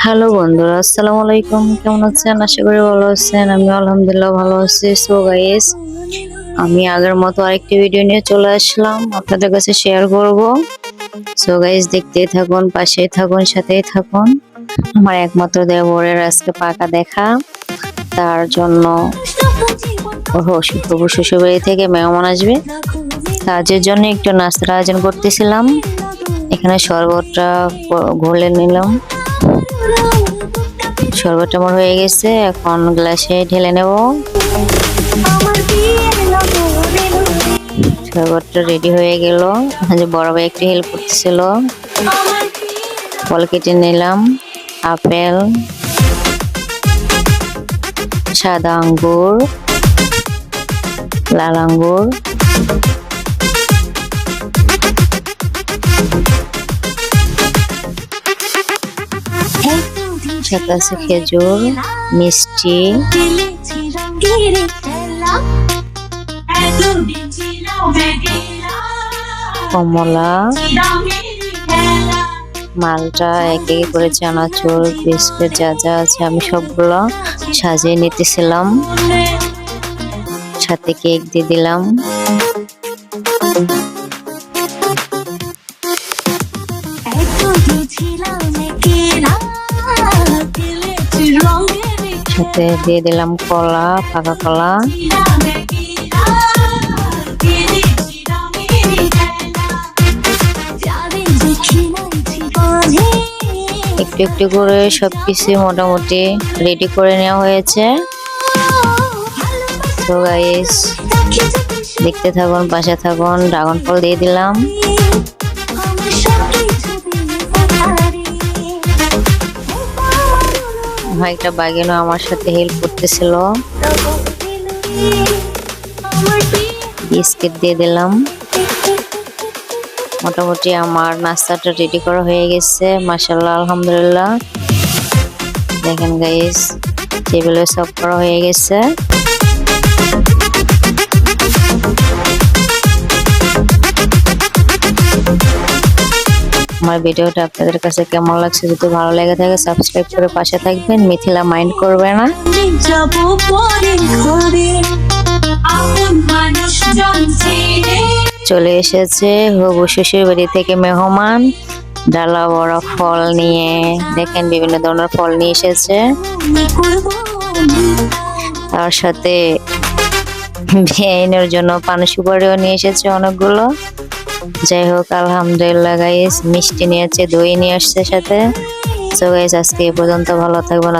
Hello বন্ধুরা, আসসালামু আলাইকুম। কেমন আছেন? আশা করি ভালো আছেন। আমি আলহামদুলিল্লাহ ভালো আছি। সো গাইস, আমি আগের মতো আরেকটি ভিডিও নিয়ে চলে আসলাম, আপনাদের কাছে শেয়ার করব। সো গাইস, দেখতেই থাকুন, পাশেই থাকুন, সাথেই থাকুন। আমার একমাত্র দেবরের আজকে পাকা দেখা, তার জন্য শ্বশুরবাড়ি থেকে মেহমান আসবে, কাজের জন্য একটু নাস্তার আয়োজন করতেছিলাম। এখানে শরবতটা ঘোলে নিলাম। শরবতটা আমার হয়ে গেছে, এখন গ্লাসে ঢেলে নেব। শরবতটা রেডি হয়ে গেল। যে বড় ভাই একটু হেল্প করতেছিল। ফল কেটে নিলাম, আপেল, সাদা আঙ্গুর, লাল আঙ্গুর, সাথে আছে খেজুর, মিষ্টি, কমলা, মালটা, এক এক করে চানাচুর, বিস্কুট, যা যা আছে আমি সবগুলো সাজিয়ে নিতেছিলাম। সাথে কেক দিয়ে দিলাম। সাথে দিয়ে দিলাম কলা, পাকা কলা। একটু একটু করে সবকিছু মোটামুটি রেডি করে নেওয়া হয়েছে। তো গাইস, দেখতে থাকুন, পাশে থাকুন। ড্রাগন ফল দিয়ে দিলাম। একটা বাগিনও আমার সাথে হেল্প করতেছিল। বিস্কিট দিয়ে দিলাম। মোটামুটি আমার নাস্তাটা রেডি করা হয়ে গেছে। মাশাআল্লাহ, আলহামদুলিল্লাহ। দেখেন গাইস, টেবিলে সার্ভ করা হয়ে গেছে। আমার ভিডিওটা আপনাদের কাছে কেমন লাগছে? যদি ভালো লেগে থাকে সাবস্ক্রাইব করে পাশে থাকবেন। মিথিলা মাইন্ড করবে না। চলে এসেছে হবু শ্বশুর বাড়ি থেকে মেহমান, ডালা বড় ফল নিয়ে। দেখেন, বিভিন্ন ধরনের ফল নিয়ে এসেছে। তার সাথে বেআইনের জন্য পান সুপারিও নিয়ে এসেছে অনেকগুলো। যাই হোক, আলহামদুলিল্লাহ গাইস। মিষ্টি নিয়েছে, দই নিয়ে আসছে সাথে। সো গাইস, আজকে এই পর্যন্ত। ভালো থাকবেন।